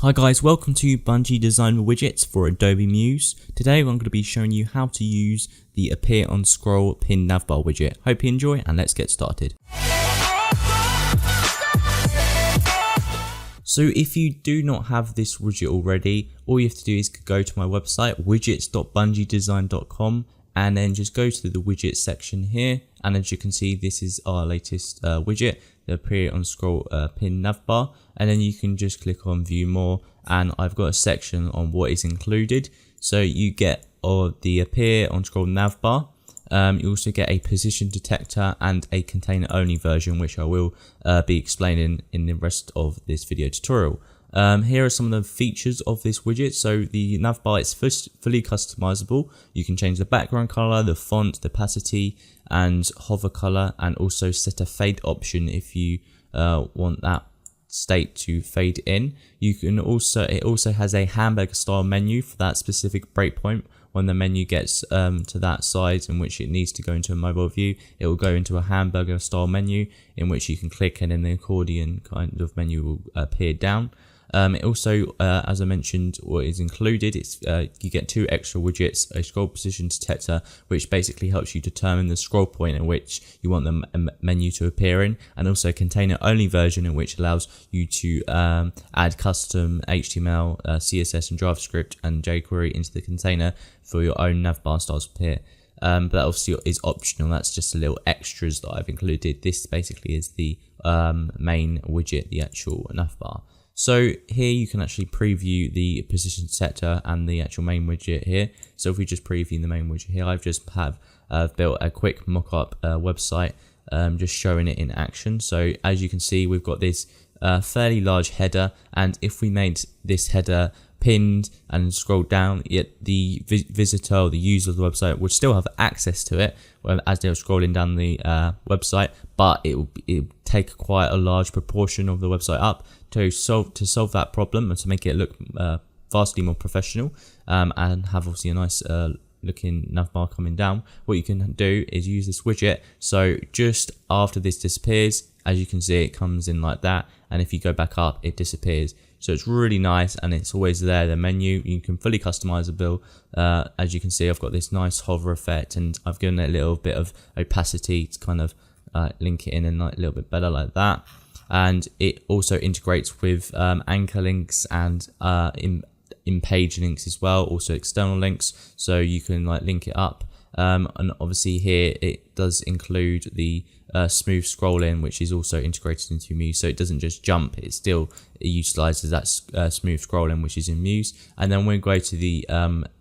Hi guys, welcome to Bungie Design Widgets for Adobe Muse. Today I'm going to be showing you how to use the Appear on Scroll Pin Navbar widget. Hope you enjoy and let's get started. So if you do not have this widget already, all you have to do is go to my website widgets.bungiedesign.com and then just go to the widget section here, and as you can see this is our latest widget, the Appear on Scroll Pin Navbar, and then you can just click on view more and I've got a section on what is included. So you get the Appear on Scroll Navbar, you also get a position detector and a container only version, which I will be explaining in the rest of this video tutorial. Here are some of the features of this widget. So the navbar is fully customizable. You can change the background color, the font, the opacity, and hover color, and also set a fade option if you want that state to fade in. It also has a hamburger style menu for that specific breakpoint. When the menu gets to that size in which it needs to go into a mobile view, it will go into a hamburger style menu in which you can click, and then the accordion kind of menu will appear down. It also, as I mentioned, what is included, it's you get two extra widgets, a scroll position detector, which basically helps you determine the scroll point in which you want the menu to appear in, and also a container only version in which allows you to add custom HTML, CSS and JavaScript and jQuery into the container for your own navbar styles to appear. But that obviously is optional. That's just a little extras that I've included. This basically is the main widget, the actual navbar. So here you can actually preview the position detector and the actual main widget here. So if we just preview the main widget here, I've just built a quick mock-up website just showing it in action. So as you can see, we've got this fairly large header, and if we made this header pinned and scroll down, yet the visitor or the user of the website would still have access to it as they're scrolling down the website, but it would take quite a large proportion of the website up. To solve that problem and to make it look vastly more professional and have obviously a nice looking navbar coming down, what you can do is use this widget. So just after this disappears, as you can see, it comes in like that, and if you go back up, it disappears. So it's really nice, and it's always there. The menu, you can fully customizable. As you can see, I've got this nice hover effect, and I've given it a little bit of opacity to kind of link it in and a little bit better like that. And it also integrates with anchor links and in-page links as well, also external links, so you can like link it up. And obviously here it does include the smooth scrolling, which is also integrated into Muse, so it doesn't just jump, it utilizes that smooth scrolling which is in Muse. And then when we go to the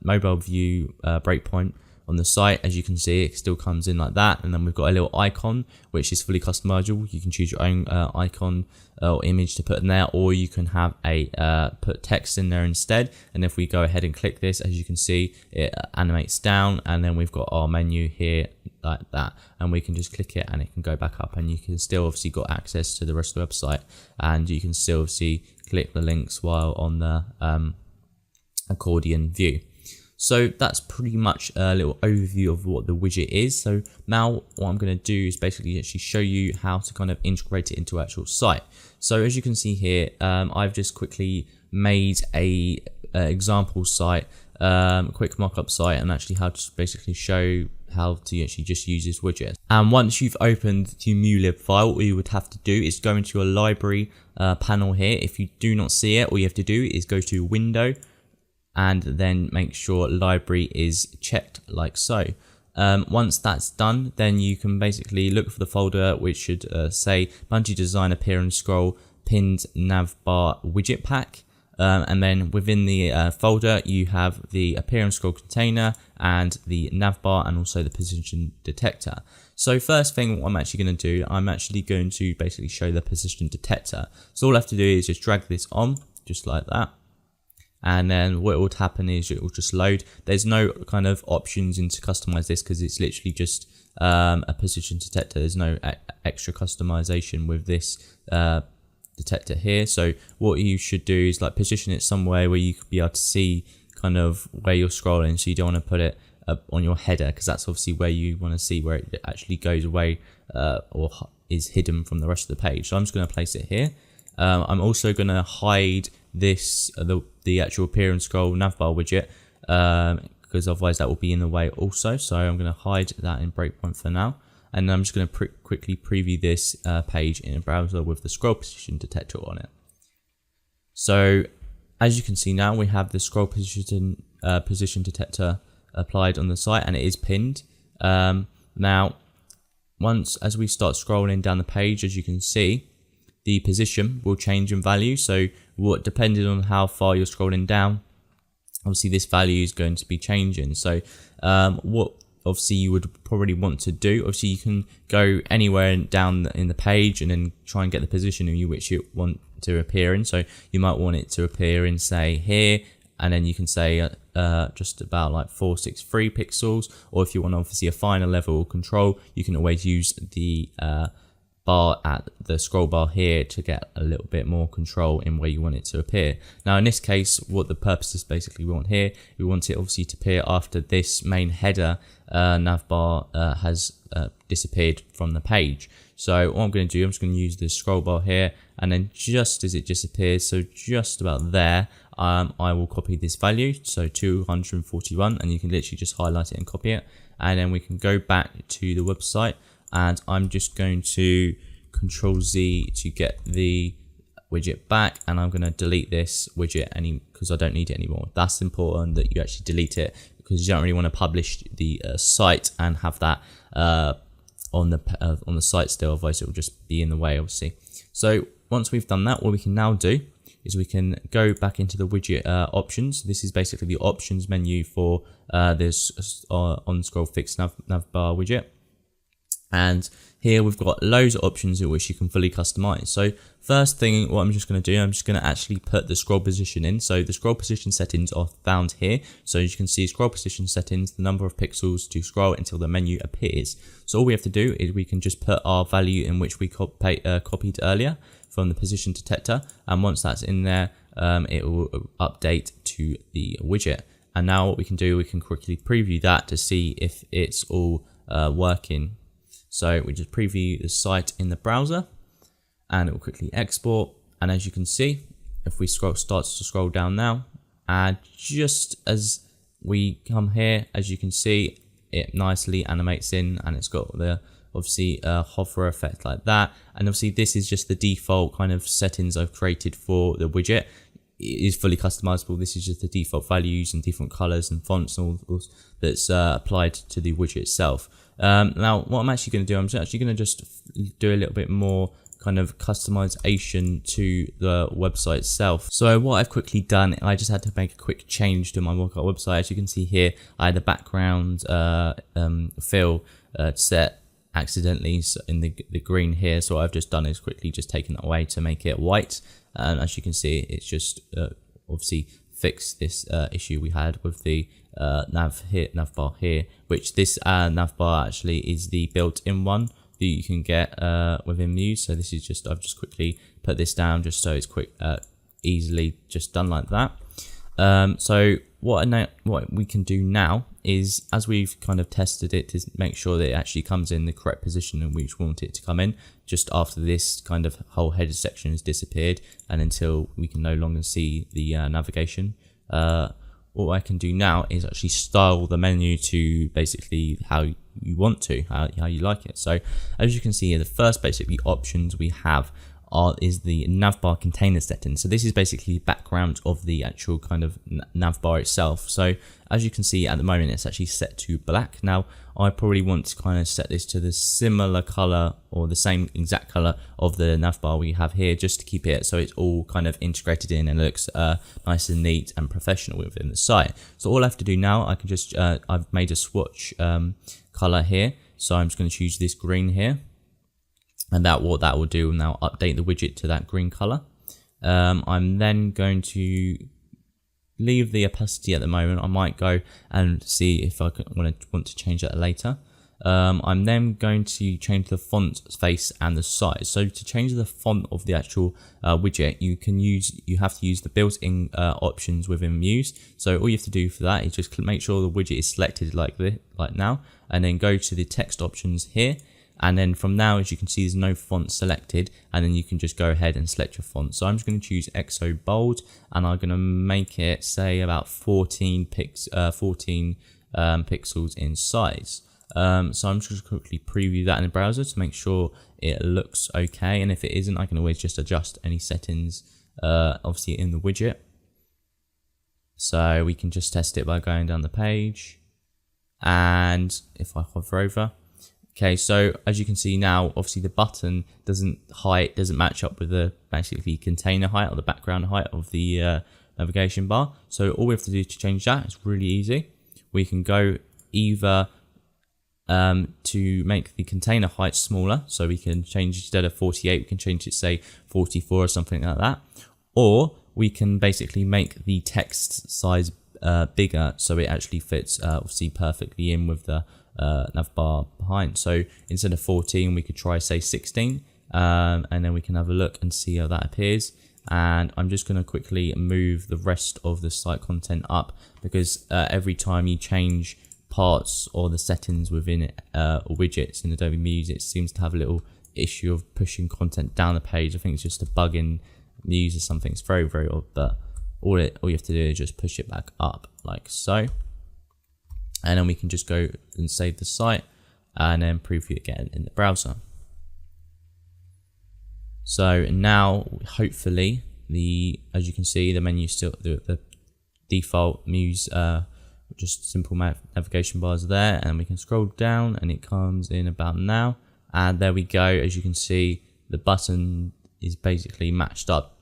mobile view breakpoint on the site, as you can see, it still comes in like that, and then we've got a little icon which is fully customizable. You can choose your own icon or image to put in there, or you can have put text in there instead. And if we go ahead and click this, as you can see, it animates down, and then we've got our menu here like that, and we can just click it and it can go back up, and you can still obviously got access to the rest of the website, and you can still obviously click the links while on the accordion view. So that's pretty much a little overview of what the widget is. So now what I'm going to do is basically actually show you how to kind of integrate it into actual site. So as you can see here, I've just quickly made a example site, quick mock-up site, and actually how to basically show how to actually just use this widget. And once you've opened the mulib file, all you would have to do is go into your library panel here. If you do not see it, all you have to do is go to Window, and then make sure library is checked like so. Once that's done, then you can basically look for the folder which should say Bungie Design Appear and Scroll Pinned Navbar Widget Pack. And then within the folder, you have the Appear and Scroll container and the navbar and also the position detector. So first thing what I'm actually going to do, I'm actually going to basically show the position detector. So all I have to do is just drag this on, just like that. And then what will happen is it will just load. There's no kind of options to customize this because it's literally just a position detector. There's no extra customization with this detector here. So what you should do is like position it somewhere where you could be able to see kind of where you're scrolling. So you don't want to put it on your header, because that's obviously where you want to see where it actually goes away or is hidden from the rest of the page. So I'm just going to place it here. I'm also going to hide this the actual appear and scroll navbar widget, because otherwise that will be in the way also. So I'm going to hide that in breakpoint for now, and I'm just going to quickly preview this page in a browser with the scroll position detector on it. So as you can see now, we have the scroll position detector applied on the site, and it is pinned. Now, as we start scrolling down the page, as you can see, the position will change in value. So depending on how far you're scrolling down, obviously this value is going to be changing. So what obviously you would probably want to do, obviously you can go anywhere down in the page and then try and get the position in which you want to appear in. So you might want it to appear in, say, here, and then you can say just about like 463 pixels, or if you want obviously a finer level control, you can always use the bar at the scroll bar here to get a little bit more control in where you want it to appear. Now in this case, what the purpose is basically we want here, we want it obviously to appear after this main header navbar has disappeared from the page. So what I'm going to do, I'm just going to use the scroll bar here, and then just as it disappears, so just about there, I will copy this value, so 241, and you can literally just highlight it and copy it, and then we can go back to the website, and I'm just going to Control Z to get the widget back, and I'm going to delete this widget because I don't need it anymore. That's important that you actually delete it, because you don't really want to publish the site and have that on the site still, otherwise it will just be in the way, obviously. So once we've done that, what we can now do is we can go back into the widget options. This is basically the options menu for this on scroll fixed navbar widget. And here we've got loads of options in which you can fully customize. So first thing, what I'm just going to do, I'm just going to actually put the scroll position in. So the scroll position settings are found here. So as you can see, scroll position settings, the number of pixels to scroll until the menu appears. So all we have to do is we can just put our value in which we copied earlier from the position detector. And once that's in there, it will update to the widget. And now what we can do, we can quickly preview that to see if it's all working. So we just preview the site in the browser, and it will quickly export. And as you can see, if we start to scroll down now, and just as we come here, as you can see, it nicely animates in, and it's got the obviously hover effect like that. And obviously this is just the default kind of settings I've created for the widget. It is fully customizable. This is just the default values and different colors and fonts and all that's applied to the widget itself. Now what I'm actually going to do, I'm actually going to just do a little bit more kind of customization to the website itself. So what I've quickly done, I just had to make a quick change to my workout website. As you can see here, I had the background fill set accidentally in the green here. So what I've just done is quickly just taken that away to make it white. And as you can see, it's just obviously fixed this issue we had with the navbar here, which this navbar actually is the built-in one that you can get within Muse. So this is just, I've just quickly put this down just so it's quick, easily just done like that. So what we can do now is, as we've kind of tested it, to make sure that it actually comes in the correct position in which we want it to come in, just after this kind of whole header section has disappeared and until we can no longer see the navigation. What I can do now is actually style the menu to basically how you want to, how you like it. So as you can see here, the first basically options we have is the navbar container settings. So this is basically the background of the actual kind of navbar itself. So as you can see at the moment, it's actually set to black. Now I probably want to kind of set this to the similar color or the same exact color of the navbar we have here, just to keep it so it's all kind of integrated in and looks nice and neat and professional within the site. So all I have to do now, I can just I've made a swatch color here. So I'm just going to choose this green here. And what that will do now, update the widget to that green color. I'm then going to leave the opacity at the moment. I might go and see if I want to change that later. I'm then going to change the font face and the size. So to change the font of the actual widget, you have to use the built-in options within Muse. So all you have to do for that is just make sure the widget is selected like this, like now, and then go to the text options here. and then from now, as you can see, there's no font selected, and then you can just go ahead and select your font. So I'm just going to choose Exo Bold, and I'm going to make it say about 14 pixels in size. So I'm just going to quickly preview that in the browser to make sure it looks okay, and if it isn't, I can always just adjust any settings obviously in the widget. So we can just test it by going down the page, and if I hover over, okay, so as you can see now, obviously the button doesn't match up with the basically container height or the background height of the navigation bar. So all we have to do to change that is really easy. We can go either to make the container height smaller, so we can change, instead of 48, we can change it, say 44 or something like that, or we can basically make the text size bigger, so it actually fits obviously perfectly in with the navbar behind. So instead of 14, we could try, say, 16, and then we can have a look and see how that appears. And I'm just going to quickly move the rest of the site content up, because every time you change parts or the settings within widgets in Adobe Muse, it seems to have a little issue of pushing content down the page. I think it's just a bug in Muse or something. It's very, very odd, but all you have to do is just push it back up like so, and then we can just go and save the site and then preview again in the browser. So now hopefully as you can see, the menu still, the default Muse just simple navigation bars there, and we can scroll down and it comes in about now, and there we go. As you can see, the button is basically matched up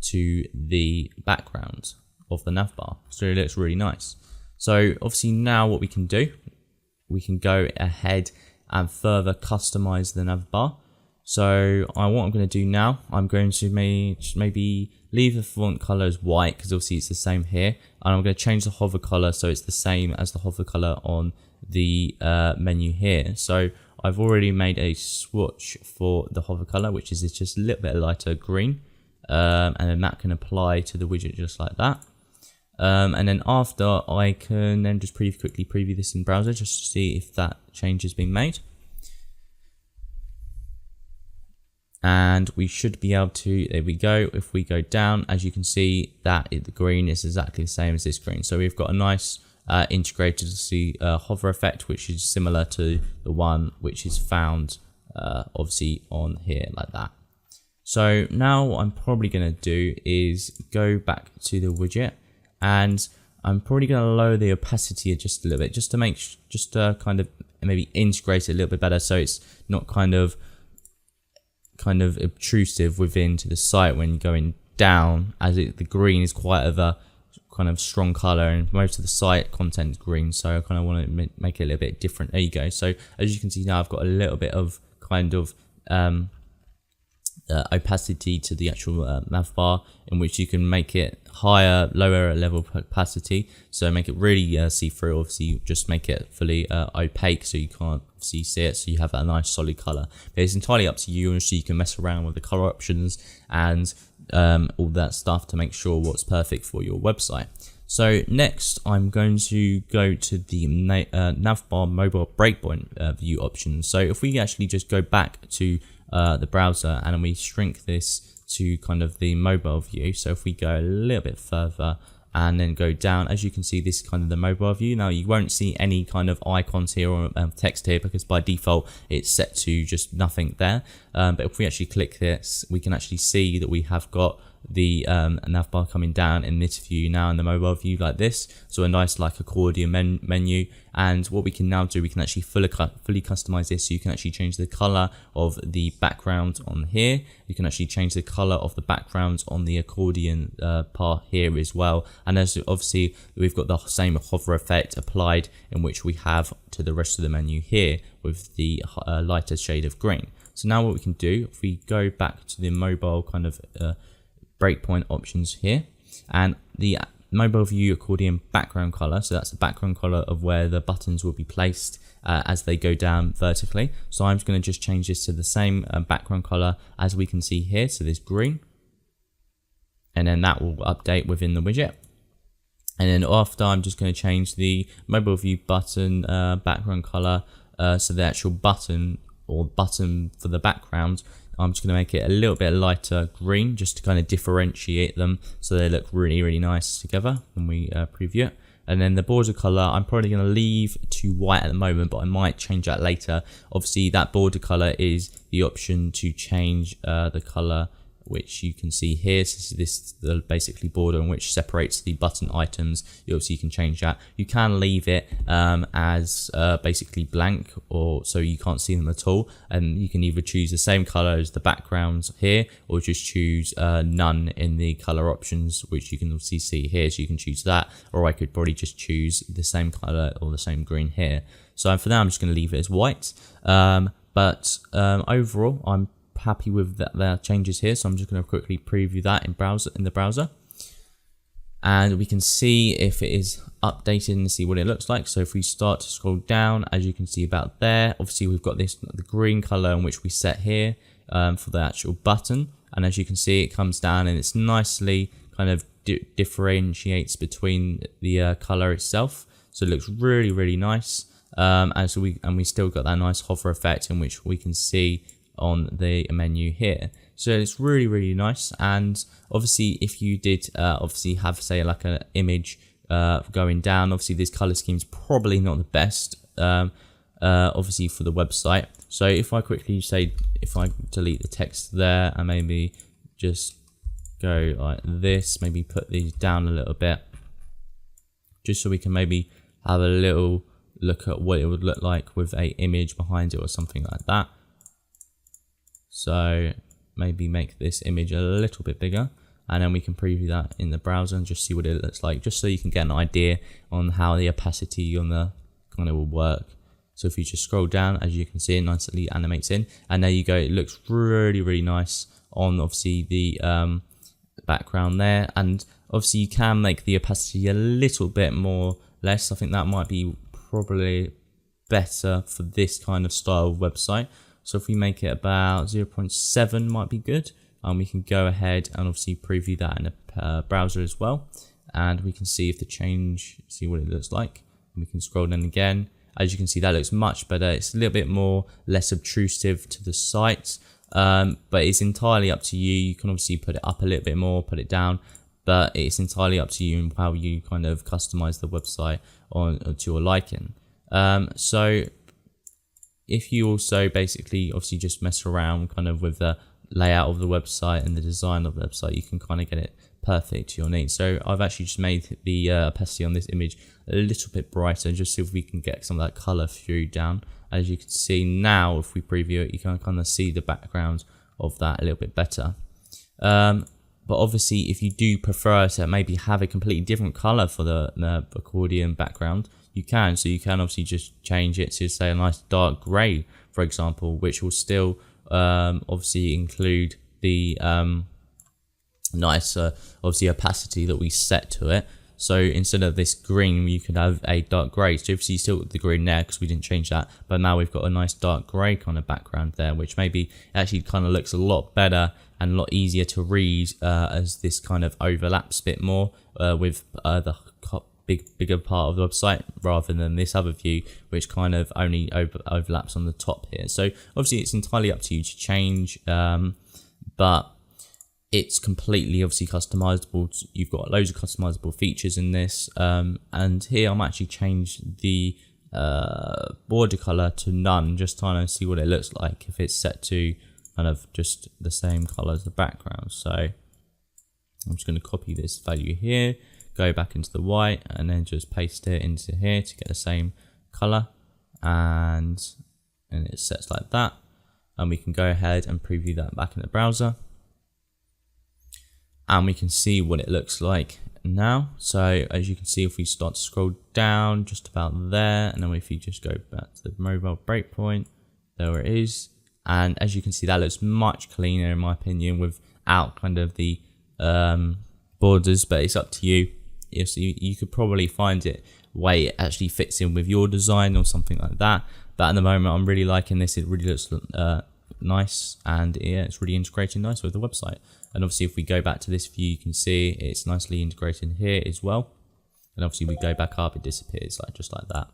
to the background of the navbar, so it looks really nice. So obviously now what we can do, we can go ahead and further customize the navbar. So what I'm going to do now, I'm going to maybe leave the font color as white, because obviously it's the same here, and I'm going to change the hover color so it's the same as the hover color on the menu here. So I've already made a swatch for the hover color, which is just a little bit lighter green, and then that can apply to the widget just like that. And then after, I can then just quickly preview this in browser just to see if that change has been made. And we should be able to, there we go. If we go down, as you can see, that the green is exactly the same as this green. So we've got a nice integrated hover effect, which is similar to the one which is found obviously on here like that. So now what I'm probably going to do is go back to the widget, and I'm probably going to lower the opacity just a little bit, just to make, kind of maybe integrate it a little bit better, so it's not kind of obtrusive within to the site when you're going down, as the green is quite of a kind of strong color, and most of the site content is green, so I kind of want to make it a little bit different. There you go. So as you can see now, I've got a little bit of kind of opacity to the actual navbar, in which you can make it higher, lower level opacity, so make it really see-through. Obviously just make it fully opaque so you can't see it, so you have that nice solid color. But it's entirely up to you, and so you can mess around with the color options and all that stuff to make sure what's perfect for your website. So next, I'm going to go to the navbar mobile breakpoint view options. So if we actually just go back to the browser and we shrink this to kind of the mobile view, so if we go a little bit further and then go down, as you can see, this is kind of the mobile view. Now you won't see any kind of icons here or text here, because by default it's set to just nothing there, but if we actually click this, we can actually see that we have got the navbar coming down in this view now, in the mobile view like this, so a nice like accordion menu. And what we can now do, we can actually fully customize this, so you can actually change the color of the background on here, you can actually change the color of the background on the accordion part here as well, and as obviously we've got the same hover effect applied, in which we have to the rest of the menu here with the lighter shade of green. So now what we can do, if we go back to the mobile kind of breakpoint options here, and the mobile view accordion background color, so that's the background color of where the buttons will be placed as they go down vertically. So I'm just going to just change this to the same background color as we can see here, so this green, and then that will update within the widget. And then after, I'm just going to change the mobile view button background color so the actual button or button for the background, I'm just going to make it a little bit lighter green just to kind of differentiate them so they look really nice together when we preview it. And then the border color, I'm probably going to leave to white at the moment, but I might change that later. Obviously, that border color is the option to change the color, which you can see here. So this is the basically border in which separates the button items. Obviously, you can change that. You can leave it as basically blank, or so you can't see them at all. And you can either choose the same color as the backgrounds here, or just choose none in the color options, which you can obviously see here. So you can choose that, or I could probably just choose the same color or the same green here. So for now, I'm just going to leave it as white. But overall, I'm happy with the changes here, so I'm just going to quickly preview that in the browser, and we can see if it is updated and see what it looks like. So if we start to scroll down, as you can see about there, obviously we've got the green color in which we set here for the actual button, and as you can see, it comes down and it's nicely kind of differentiates between the color itself, so it looks really nice. And so we still got that nice hover effect in which we can see on the menu here. So it's really nice. And obviously if you did obviously have, say, like an image going down, obviously this color scheme is probably not the best obviously for the website. So if I quickly say, if I delete the text there and maybe just go like this, maybe put these down a little bit, just so we can maybe have a little look at what it would look like with a image behind it or something like that. So maybe make this image a little bit bigger, and then we can preview that in the browser and just see what it looks like, just so you can get an idea on how the opacity on the kind of will work. So if you just scroll down, as you can see, it nicely animates in, and there you go. It looks really nice on obviously the background there, and obviously you can make the opacity a little bit more less. I think that might be probably better for this kind of style of website. So if we make it about 0.7 might be good, and we can go ahead and obviously preview that in a browser as well, and we can see if the change, see what it looks like. And we can scroll down again. As you can see, that looks much better. It's a little bit more less obtrusive to the site, but it's entirely up to you. You can obviously put it up a little bit more, put it down, but it's entirely up to you and how you kind of customize the website to your liking. So if you also basically obviously just mess around kind of with the layout of the website and the design of the website, you can kind of get it perfect to your needs. So I've actually just made the opacity on this image a little bit brighter, just see if we can get some of that color through down. As you can see now, if we preview it, you can kind of see the background of that a little bit better. But obviously, if you do prefer to maybe have a completely different color for the accordion background, you can. So you can obviously just change it to, say, a nice dark gray, for example, which will still obviously include the nice obviously opacity that we set to it. So instead of this green, you could have a dark grey. So obviously you still got the green there because we didn't change that, but now we've got a nice dark grey kind of background there, which maybe actually kind of looks a lot better and a lot easier to read as this kind of overlaps a bit more with the bigger part of the website, rather than this other view which kind of only overlaps on the top here. So obviously it's entirely up to you to change, but it's completely obviously customizable. You've got loads of customizable features in this, and here I'm actually changed the border color to none, just trying to see what it looks like if it's set to kind of just the same color as the background. So I'm just going to copy this value here, go back into the white, and then just paste it into here to get the same color, and it sets like that. And we can go ahead and preview that back in the browser, and we can see what it looks like now. So as you can see, if we start to scroll down just about there, and then if you just go back to the mobile breakpoint, there it is. And as you can see, that looks much cleaner in my opinion without kind of the borders, but it's up to you. Yes, you could probably find it way it actually fits in with your design or something like that. But at the moment, I'm really liking this. It really looks nice, and yeah, it's really integrated nice with the website. And obviously, if we go back to this view, you can see it's nicely integrated here as well. And obviously, we go back up, it disappears just like that.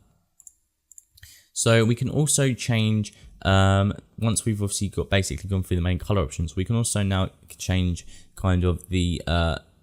So we can also change, once we've obviously got basically gone through the main color options, we can also now change kind of the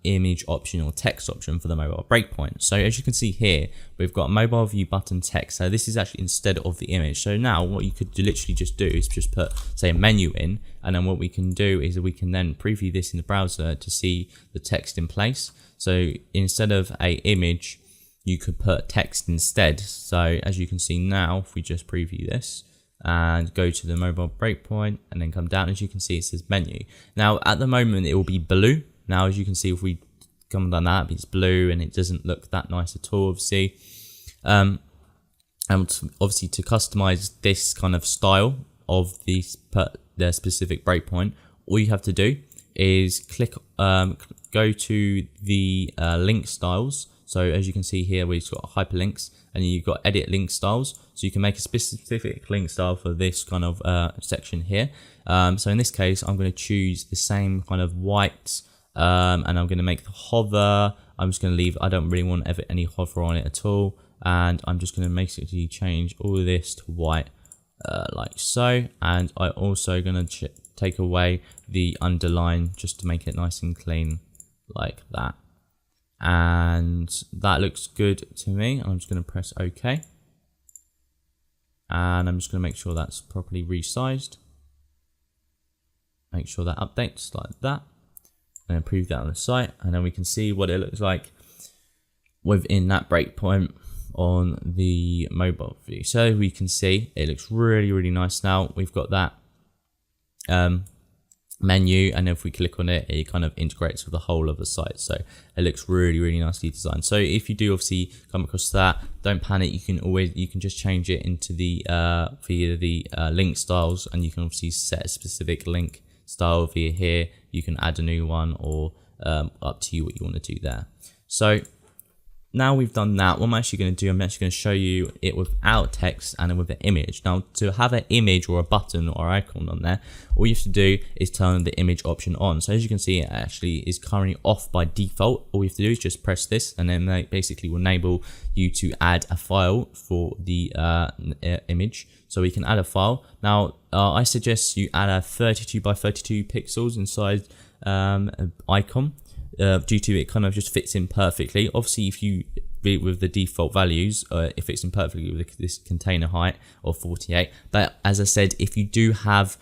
image option or text option for the mobile breakpoint. So as you can see here, we've got mobile view button text. So this is actually instead of the image. So now what you could literally just do is just put, say, a menu in, and then what we can do is we can then preview this in the browser to see the text in place. So instead of a image, you could put text instead. So as you can see now, if we just preview this and go to the mobile breakpoint and then come down, as you can see it says menu. Now at the moment it will be blue. Now as you can see, if we come down that, it's blue and it doesn't look that nice at all, obviously. And obviously to customize this kind of style of the specific breakpoint, all you have to do is click, go to the link styles. So as you can see here, we've got hyperlinks and you've got edit link styles. So you can make a specific link style for this kind of section here. So in this case, I'm going to choose the same kind of white, and I'm going to make the hover. I'm just going to leave, I don't really want any hover on it at all. And I'm just going to basically change all of this to white, like so. And I'm also going to take away the underline just to make it nice and clean like that. And that looks good to me. I'm just going to press OK. And I'm just going to make sure that's properly resized. Make sure that updates like that. And improve that on the site. And then we can see what it looks like within that breakpoint on the mobile view. So we can see it looks really, really nice now. We've got that menu, and if we click on it, it kind of integrates with the whole of the site. So it looks really, really nicely designed. So if you do obviously come across that, don't panic. You can just change it into the via the link styles, and you can obviously set a specific link style via here. You can add a new one, or up to you what you want to do there. So now we've done that, what I'm actually going to do, I'm actually going to show you it without text and with an image. Now, to have an image or a button or icon on there, all you have to do is turn the image option on. So as you can see, it actually is currently off by default. All you have to do is just press this, and then they basically will enable you to add a file for the image. So we can add a file. Now, I suggest you add a 32 by 32 pixels inside icon. Due to it kind of just fits in perfectly. Obviously, if you with the default values, it fits in perfectly with this container height of 48. But as I said, if you do have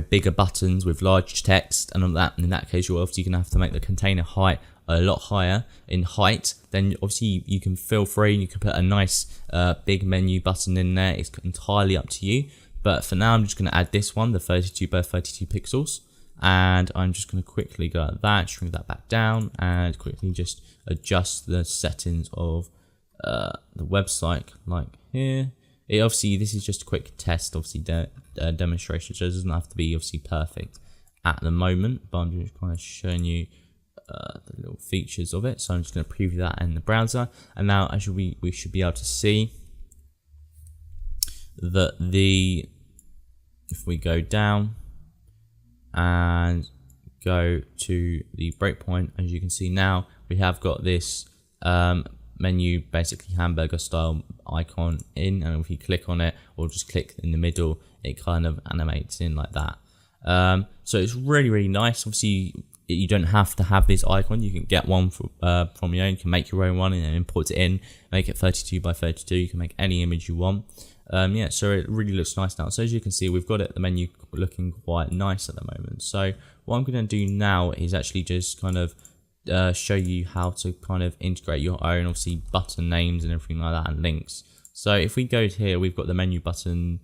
bigger buttons with large text and all that, in that case, you're obviously gonna have to make the container height a lot higher in height. Then obviously you can feel free, you can put a nice big menu button in there. It's entirely up to you. But for now, I'm just gonna add this one, the 32 by 32 pixels. And I'm just going to quickly go like that, shrink that back down, and quickly just adjust the settings of the website like here. Obviously, this is just a quick test, obviously demonstration, so it doesn't have to be obviously perfect at the moment, but I'm just kind of showing you the little features of it. So I'm just going to preview that in the browser, and now as we should be able to see that if we go down and go to the breakpoint, as you can see now, we have got this menu, basically hamburger style icon in, and if you click on it or just click in the middle, it kind of animates in like that. So it's really, really nice. Obviously, you don't have to have this icon. You can get one from your own. You can make your own one and then import it in, make it 32 by 32. You can make any image you want. Yeah, so it really looks nice now. So as you can see, we've got the menu looking quite nice at the moment. So what I'm going to do now is actually just kind of show you how to kind of integrate your own, obviously, button names and everything like that, and links. So if we go to here, we've got the menu button,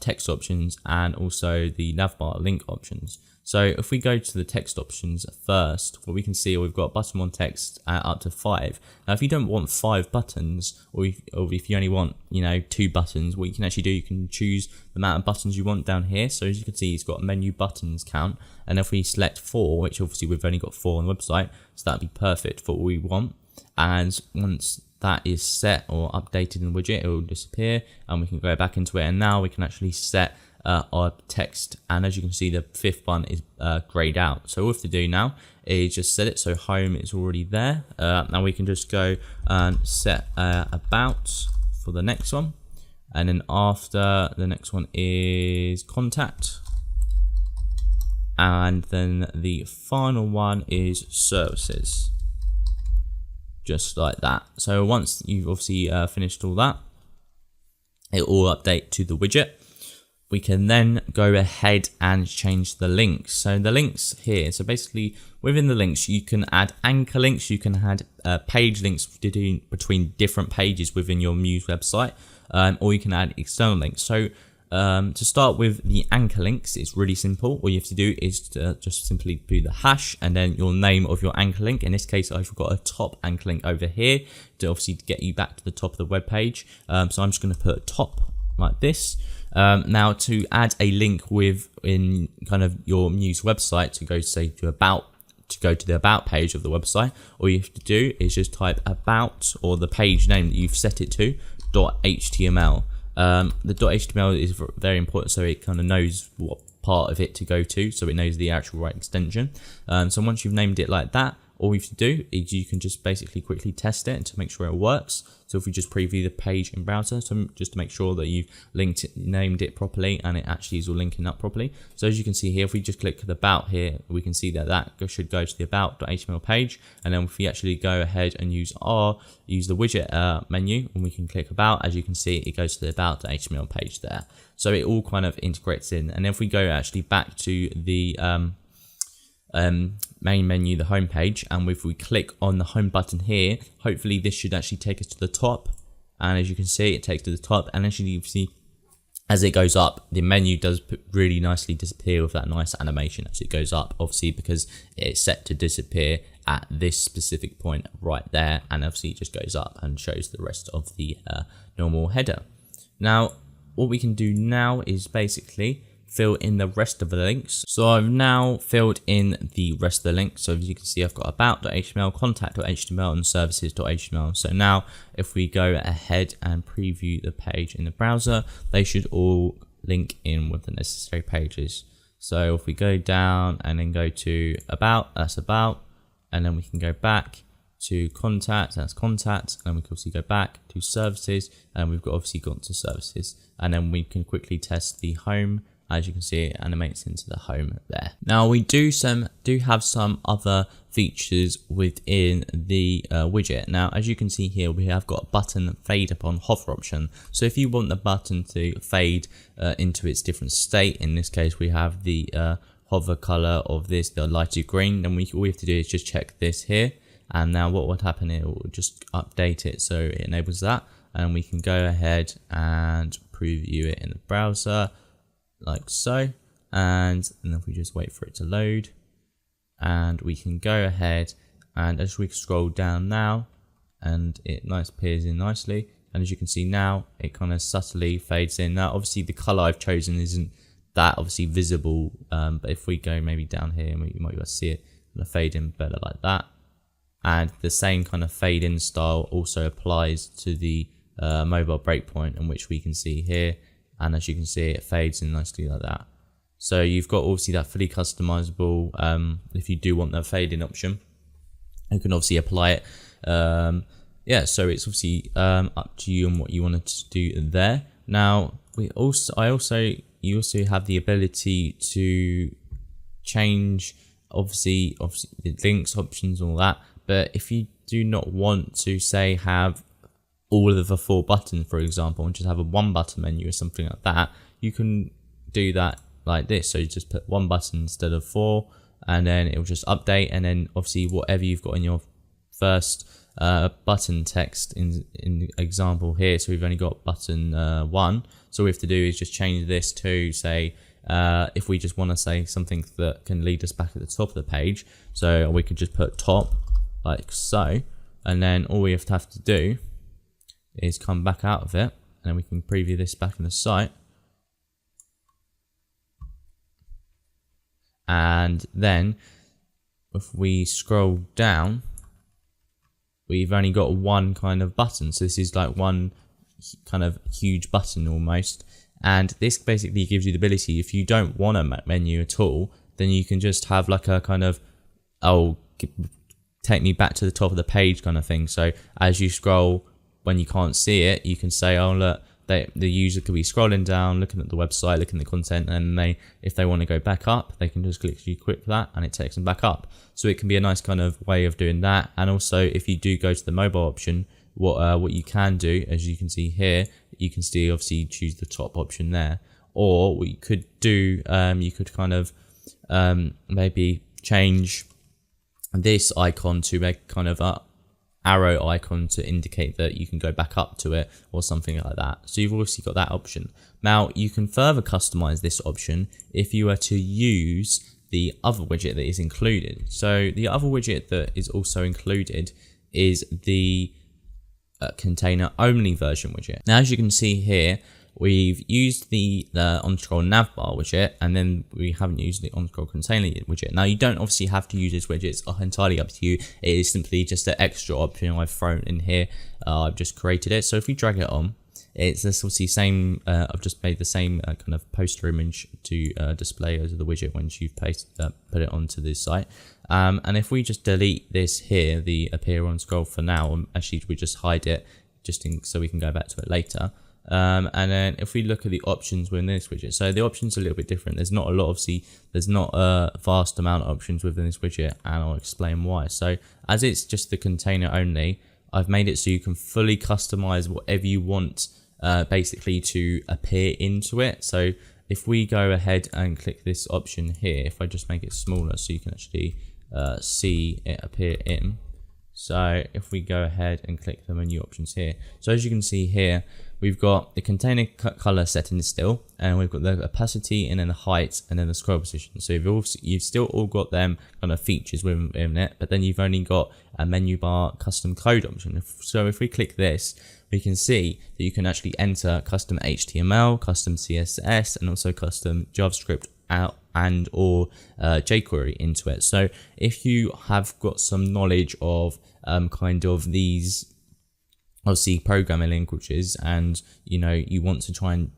text options, and also the navbar link options. So if we go to the text options first, what we can see, we've got button 1 text up to 5. Now, if you don't want 5 buttons, or if you only want 2 buttons, what you can actually do, you can choose the amount of buttons you want down here. So as you can see, it's got a menu buttons count, and if we select 4, which obviously we've only got 4 on the website, so that'd be perfect for what we want. And once that is set or updated in the widget, it will disappear, and we can go back into it, and now we can actually set our text, and as you can see, the 5th one is grayed out. So all we have to do now is just set it so home is already there. Now we can just go and set about for the next one. And then after the next one is contact. And then the final one is services. Just like that. So once you've obviously finished all that, it will update to the widget. We can then go ahead and change the links. So the links here, so basically within the links, you can add anchor links, you can add page links between different pages within your Muse website, or you can add external links. So to start with the anchor links, it's really simple. All you have to do is to just simply do the hash and then your name of your anchor link. In this case, I've got a top anchor link over here to obviously get you back to the top of the web page. So I'm just going to put top like this. Now to add a link within kind of your Muse website to go say to go to the about page of the website, all you have to do is just type about or the page name that you've set it to .html. The .html is very important, so it kind of knows what part of it to go to, so it knows the actual right extension. So once you've named it like that, all you have to do is you can just basically quickly test it to make sure it works. So if we just preview the page in browser, so just to make sure that you've named it properly and it actually is all linking up properly. So as you can see here, if we just click the about here, we can see that should go to the about.html page. And then if we actually go ahead and use the widget menu, and we can click about, as you can see, it goes to the about.html page there. So it all kind of integrates in. And if we go actually back to the main menu, the home page, and if we click on the home button here, hopefully this should actually take us to the top. And as you can see, it takes to the top, and as you see, as it goes up, the menu does really nicely disappear with that nice animation as it goes up, obviously because it's set to disappear at this specific point right there, and obviously it just goes up and shows the rest of the normal header. Now what we can do now is basically fill in the rest of the links. So I've now filled in the rest of the links. So as you can see, I've got about.html, contact.html, and services.html. So now if we go ahead and preview the page in the browser, they should all link in with the necessary pages. So if we go down and then go to about, that's about, and then we can go back to contact, that's contact, and we can obviously go back to services, and we've got obviously gone to services, and then we can quickly test the home. As you can see, it animates into the home there. Now we do have some other features within the widget. Now as you can see here, we have got a button fade upon hover option. So if you want the button to fade into its different state, in this case we have the hover color of this, the lighter green, then all we have to do is just check this here, and now what would happen, it will just update it so it enables that, and we can go ahead and preview it in the browser like so, and if we just wait for it to load, and we can go ahead, and as we scroll down now, and it appears in nicely, and as you can see now, it kind of subtly fades in. Now obviously the color I've chosen isn't that obviously visible, but if we go maybe down here, you might be able to see it kind of fade in better like that. And the same kind of fade in style also applies to the mobile breakpoint, in which we can see here. And as you can see, it fades in nicely like that. So you've got obviously that fully customizable, if you do want that fade in option, you can obviously apply it. Yeah, so it's obviously up to you and what you wanted to do there. Now you also have the ability to change obviously the links options and all that. But if you do not want to say have all of the 4 buttons, for example, and just have a 1 button menu or something like that, you can do that like this. So you just put 1 button instead of 4, and then it will just update, and then obviously whatever you've got in your first button text in the example here, so we've only got button 1, so all we have to do is just change this to say if we just want to say something that can lead us back at the top of the page, so we could just put top like so, and then all we have to do is come back out of it, and then we can preview this back in the site, and then if we scroll down, we've only got 1 kind of button, so this is like 1 kind of huge button almost, and this basically gives you the ability, if you don't want a menu at all, then you can just have like a kind of take me back to the top of the page kind of thing. So as you scroll when you can't see it, you can say, oh look, the user could be scrolling down, looking at the website, looking at the content, and if they want to go back up, they can just click that and it takes them back up. So it can be a nice kind of way of doing that. And also, if you do go to the mobile option, what you can do, as you can see here, you can still obviously choose the top option there. Or what you could do, you could kind of maybe change this icon to make kind of a arrow icon to indicate that you can go back up to it or something like that. So you've obviously got that option. Now you can further customize this option if you were to use the other widget that is included. So the other widget that is also included is the container only version widget. Now, as you can see here, we've used the on-scroll navbar widget, and then we haven't used the on-scroll container widget. Now, you don't obviously have to use this widget. It's entirely up to you. It is simply just an extra option I've thrown in here. I've just created it. So if we drag it on, it's this obviously same. I've just made the same kind of poster image to display as the widget once you've put it onto this site. And if we just delete this here, the appear on scroll for now, actually we just hide it so we can go back to it later. And then if we look at the options within this widget, so the options are a little bit different. There's not a lot, obviously, there's not a vast amount of options within this widget, and I'll explain why. So as it's just the container only, I've made it so you can fully customize whatever you want basically to appear into it. So if we go ahead and click this option here, if I just make it smaller so you can actually see it appear in. So if we go ahead and click the menu options here, so as you can see here, we've got the container color setting still, and we've got the opacity and then the height and then the scroll position. So you've still all got them kind of features within it, but then you've only got a menu bar custom code option. So if we click this, we can see that you can actually enter custom HTML, custom CSS, and also custom JavaScript and or jQuery into it. So if you have got some knowledge of kind of these obviously programming languages, and you want to try and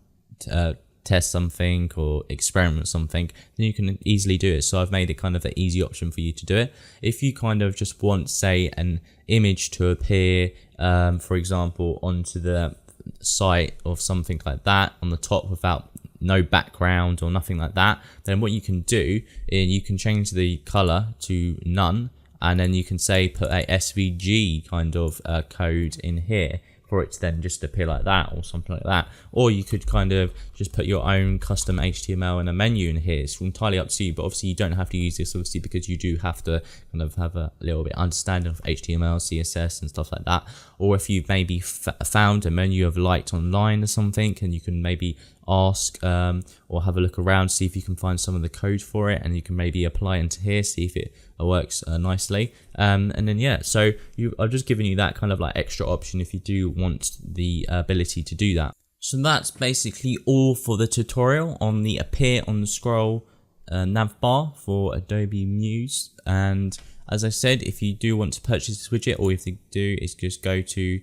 test something or experiment with something, then you can easily do it. So I've made it kind of an easy option for you to do it. If you kind of just want, say, an image to appear, for example, onto the site or something like that on the top without no background or nothing like that, then what you can do is you can change the color to none, and then you can say put a SVG kind of code in here for it to then just appear like that or something like that. Or you could kind of just put your own custom HTML and a menu in here. It's entirely up to you, but obviously you don't have to use this obviously because you do have to kind of have a little bit understanding of HTML, CSS and stuff like that. Or if you've maybe found a menu of light online or something, and you can maybe ask or have a look around, see if you can find some of the code for it, and you can maybe apply into here, see if it works nicely. And then yeah, so I've just given you that kind of like extra option if you do want the ability to do that. So that's basically all for the tutorial on the appear on the scroll navbar for Adobe Muse. And as I said, if you do want to purchase this widget, all you have to do is just go to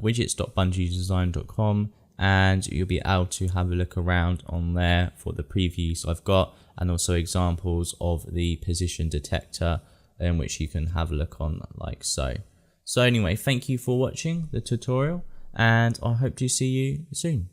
widgets.bungiedesign.com, and you'll be able to have a look around on there for the previews I've got, and also examples of the position detector in which you can have a look on like so. So anyway, thank you for watching the tutorial, and I hope to see you soon.